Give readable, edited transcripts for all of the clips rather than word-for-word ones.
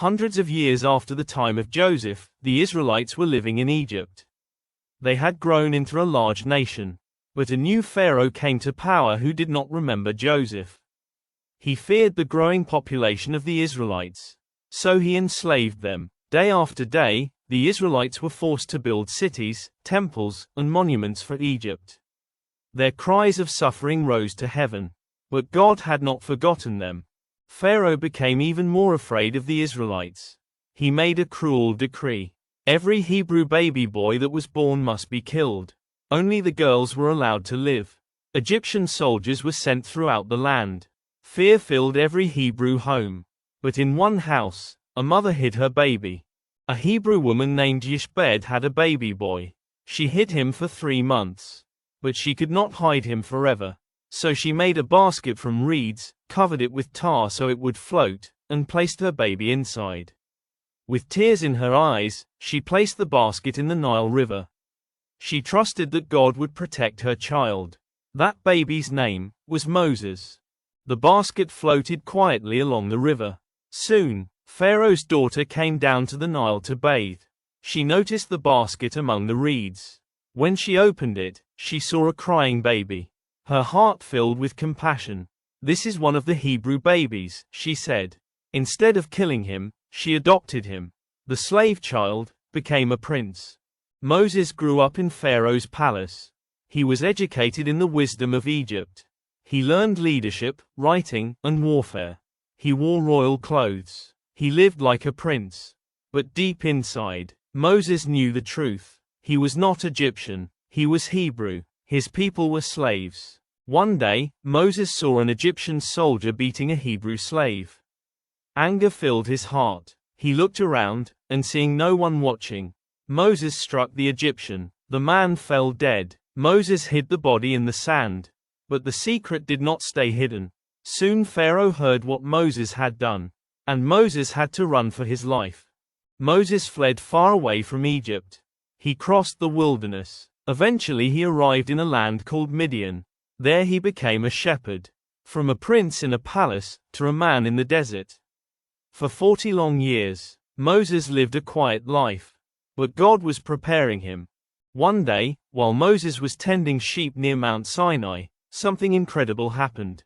Hundreds of years after the time of Joseph, the Israelites were living in Egypt. They had grown into a large nation. But a new Pharaoh came to power who did not remember Joseph. He feared the growing population of the Israelites. So he enslaved them. Day after day, the Israelites were forced to build cities, temples, and monuments for Egypt. Their cries of suffering rose to heaven. But God had not forgotten them. Pharaoh became even more afraid of the Israelites. He made a cruel decree. Every Hebrew baby boy that was born must be killed. Only the girls were allowed to live. Egyptian soldiers were sent throughout the land. Fear filled every Hebrew home. But in one house, a mother hid her baby. A Hebrew woman named Yishbed had a baby boy. She hid him for 3 months. But she could not hide him forever. So she made a basket from reeds, covered it with tar so it would float, and placed her baby inside. With tears in her eyes, she placed the basket in the Nile River. She trusted that God would protect her child. That baby's name was Moses. The basket floated quietly along the river. Soon, Pharaoh's daughter came down to the Nile to bathe. She noticed the basket among the reeds. When she opened it, she saw a crying baby. Her heart filled with compassion. "This is one of the Hebrew babies," she said. Instead of killing him, she adopted him. The slave child became a prince. Moses grew up in Pharaoh's palace. He was educated in the wisdom of Egypt. He learned leadership, writing, and warfare. He wore royal clothes. He lived like a prince. But deep inside, Moses knew the truth. He was not Egyptian. He was Hebrew. His people were slaves. One day, Moses saw an Egyptian soldier beating a Hebrew slave. Anger filled his heart. He looked around, and seeing no one watching, Moses struck the Egyptian. The man fell dead. Moses hid the body in the sand. But the secret did not stay hidden. Soon Pharaoh heard what Moses had done. And Moses had to run for his life. Moses fled far away from Egypt. He crossed the wilderness. Eventually he arrived in a land called Midian. There he became a shepherd. From a prince in a palace, to a man in the desert. For 40 long years, Moses lived a quiet life. But God was preparing him. One day, while Moses was tending sheep near Mount Sinai, something incredible happened.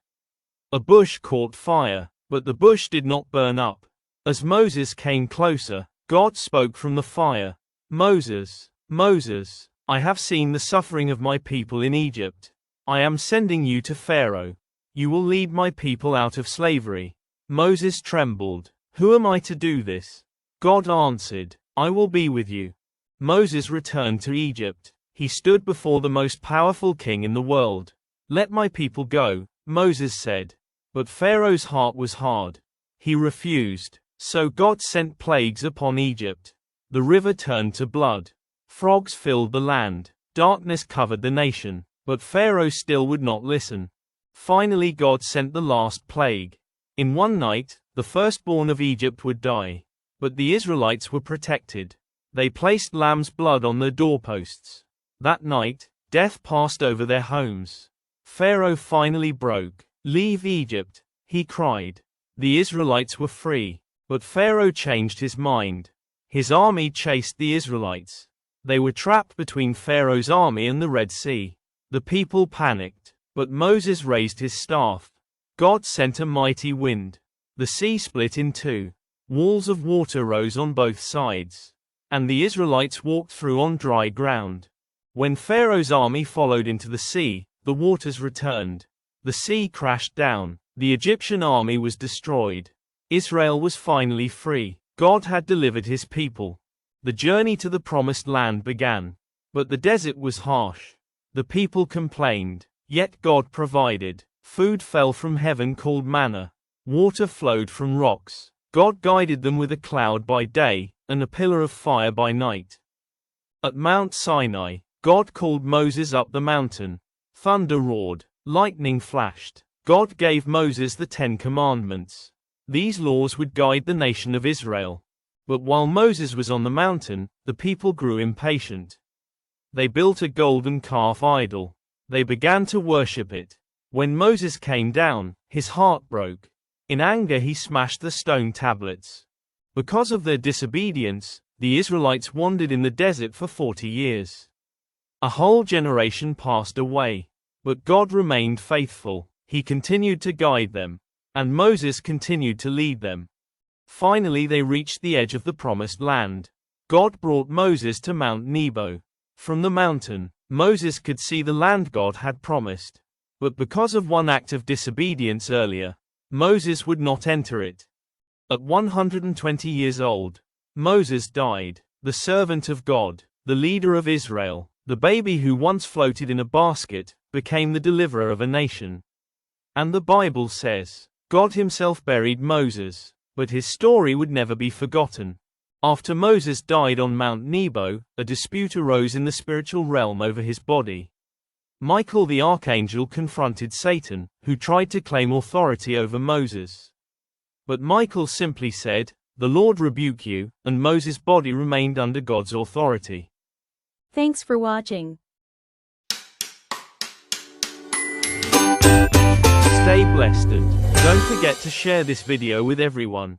A bush caught fire, but the bush did not burn up. As Moses came closer, God spoke from the fire. "Moses, Moses, I have seen the suffering of my people in Egypt. I am sending you to Pharaoh. You will lead my people out of slavery." Moses trembled. "Who am I to do this?" God answered, "I will be with you." Moses returned to Egypt. He stood before the most powerful king in the world. "Let my people go," Moses said. But Pharaoh's heart was hard. He refused. So God sent plagues upon Egypt. The river turned to blood. Frogs filled the land. Darkness covered the nation. But Pharaoh still would not listen. Finally God sent the last plague. In one night, the firstborn of Egypt would die. But the Israelites were protected. They placed lamb's blood on their doorposts. That night, death passed over their homes. Pharaoh finally broke. "Leave Egypt," he cried. The Israelites were free. But Pharaoh changed his mind. His army chased the Israelites. They were trapped between Pharaoh's army and the Red Sea. The people panicked. But Moses raised his staff. God sent a mighty wind. The sea split in two. Walls of water rose on both sides. And the Israelites walked through on dry ground. When Pharaoh's army followed into the sea, the waters returned. The sea crashed down. The Egyptian army was destroyed. Israel was finally free. God had delivered his people. The journey to the promised land began. But the desert was harsh. The people complained. Yet God provided. Food fell from heaven called manna. Water flowed from rocks. God guided them with a cloud by day, and a pillar of fire by night. At Mount Sinai, God called Moses up the mountain. Thunder roared. Lightning flashed. God gave Moses the 10 Commandments. These laws would guide the nation of Israel. But while Moses was on the mountain, the people grew impatient. They built a golden calf idol. They began to worship it. When Moses came down, his heart broke. In anger he smashed the stone tablets. Because of their disobedience, the Israelites wandered in the desert for 40 years. A whole generation passed away. But God remained faithful. He continued to guide them, and Moses continued to lead them. Finally they reached the edge of the promised land. God brought Moses to Mount Nebo. From the mountain, Moses could see the land God had promised. But because of one act of disobedience earlier, Moses would not enter it. At 120 years old, Moses died, the servant of God, the leader of Israel, the baby who once floated in a basket, became the deliverer of a nation. And the Bible says, God himself buried Moses, but his story would never be forgotten. After Moses died on Mount Nebo, a dispute arose in the spiritual realm over his body. Michael the archangel confronted Satan, who tried to claim authority over Moses. But Michael simply said, "The Lord rebuke you," and Moses' body remained under God's authority. Thanks for watching. Stay blessed and don't forget to share this video with everyone.